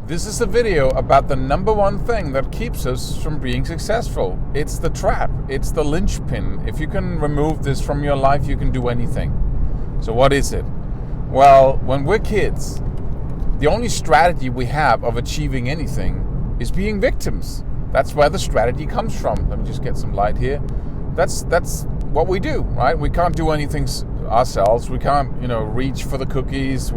This is a video about the number one thing that keeps us from being successful. It's the trap. It's the linchpin. If you can remove this from your life, you can do anything. So what is it? Well, when we're kids, the only strategy we have of achieving anything is being victims. That's where the strategy comes from. Let me just get some light here. That's what we do, right? We can't do anything ourselves. We can't, reach for the cookies.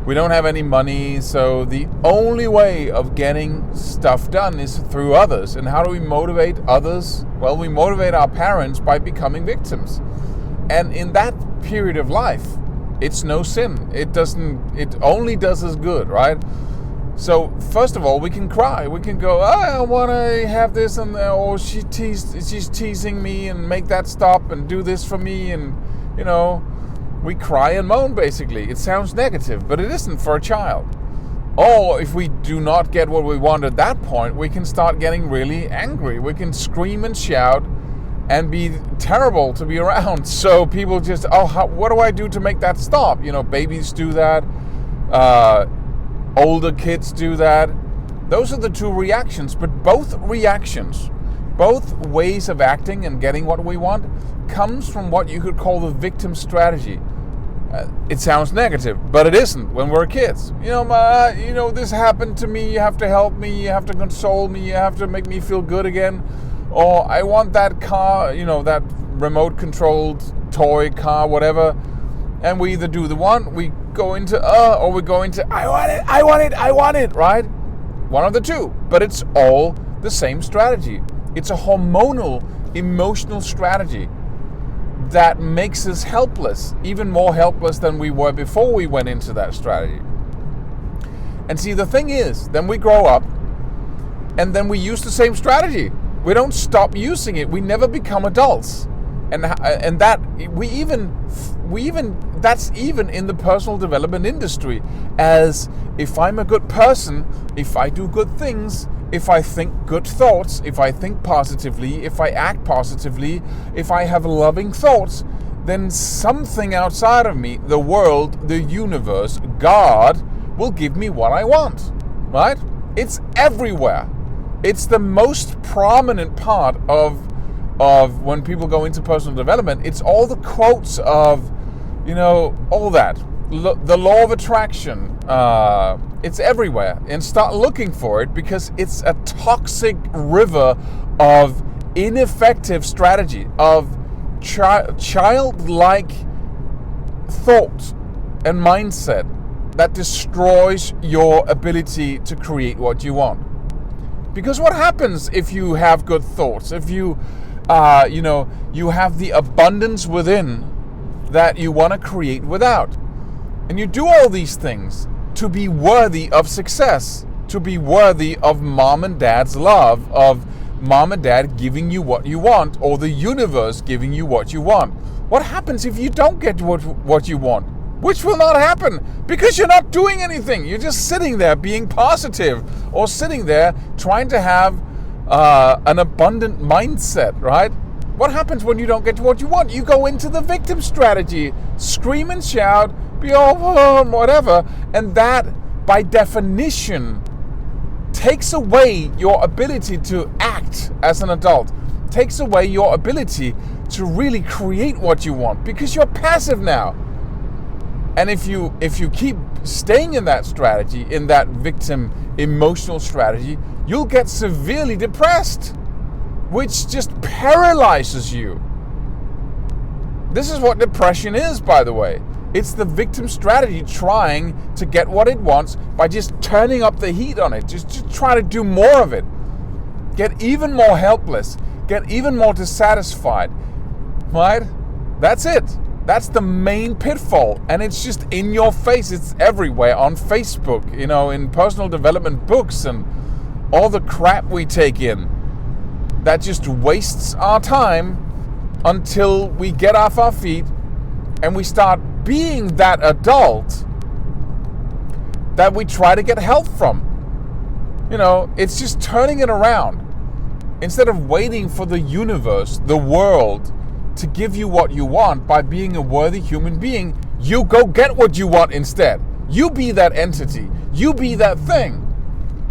We don't have any money, so the only way of getting stuff done is through others. And how do we motivate others? Well, we motivate our parents by becoming victims. And in that period of life, it's no sin. It only does us good, right? So first of all, we can cry. We can go, I want to have this, and or she's teasing me, and make that stop, and do this for me, and we cry and moan, basically. It sounds negative, but it isn't for a child. Or if we do not get what we want at that point, we can start getting really angry. We can scream and shout and be terrible to be around. So people just, what do I do to make that stop? Babies do that. Older kids do that. Those are the two reactions, but both reactions, both ways of acting and getting what we want, comes from what you could call the victim strategy. It sounds negative, but it isn't when we're kids. This happened to me, you have to help me, you have to console me, you have to make me feel good again. Or I want that car, that remote controlled toy car, whatever. And we either do the one, we go into or we go into I want it, right? One of the two. But it's all the same strategy. It's a hormonal, emotional strategy that makes us helpless, even more helpless than we were before we went into that strategy. And see, the thing is, then we grow up and then we use the same strategy. We don't stop using it. We never become adults. And that that's even in the personal development industry. As if I'm a good person, if I do good things, if I think good thoughts, if I think positively, if I act positively, if I have loving thoughts, then something outside of me, the world, the universe, God, will give me what I want, right? It's everywhere. It's the most prominent part of when people go into personal development. It's all the quotes of, all that. The law of attraction. It's everywhere. And start looking for it, because it's a toxic river of ineffective strategy, of childlike thought and mindset that destroys your ability to create what you want. Because what happens if you have good thoughts? If you have the abundance within that you want to create without. And you do all these things to be worthy of success, to be worthy of mom and dad's love, of mom and dad giving you what you want, or the universe giving you what you want. What happens if you don't get what you want? Which will not happen, because you're not doing anything. You're just sitting there being positive, or sitting there trying to have an abundant mindset, right? What happens when you don't get what you want? You go into the victim strategy, scream and shout, be all whatever, and that, by definition, takes away your ability to act as an adult, takes away your ability to really create what you want, because you're passive now. And if you keep staying in that strategy, in that victim emotional strategy, you'll get severely depressed, which just paralyzes you. This is what depression is, by the way. It's the victim strategy trying to get what it wants by just turning up the heat on it, just try to do more of it. Get even more helpless, get even more dissatisfied, right? That's it. That's the main pitfall, and it's just in your face. It's everywhere on Facebook, in personal development books and all the crap we take in that just wastes our time until we get off our feet and we start being that adult that we try to get help from. It's just turning it around. Instead of waiting for the universe, the world, to give you what you want by being a worthy human being, you go get what you want instead. You be that entity. You be that thing,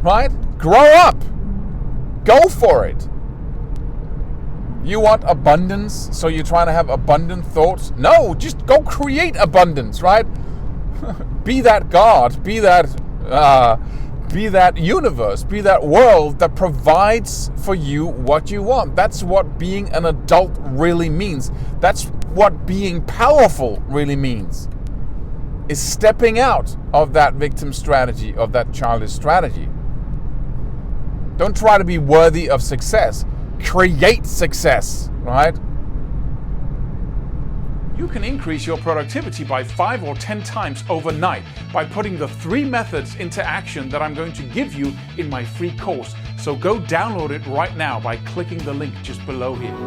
right? Grow up. Go for it. You want abundance, so you're trying to have abundant thoughts? No, just go create abundance, right? Be that God, be that universe, be that world that provides for you what you want. That's what being an adult really means. That's what being powerful really means. Is stepping out of that victim strategy, of that childish strategy. Don't try to be worthy of success. Create success, right? You can increase your productivity by 5 or 10 times overnight by putting the 3 methods into action that I'm going to give you in my free course. So go download it right now by clicking the link just below here.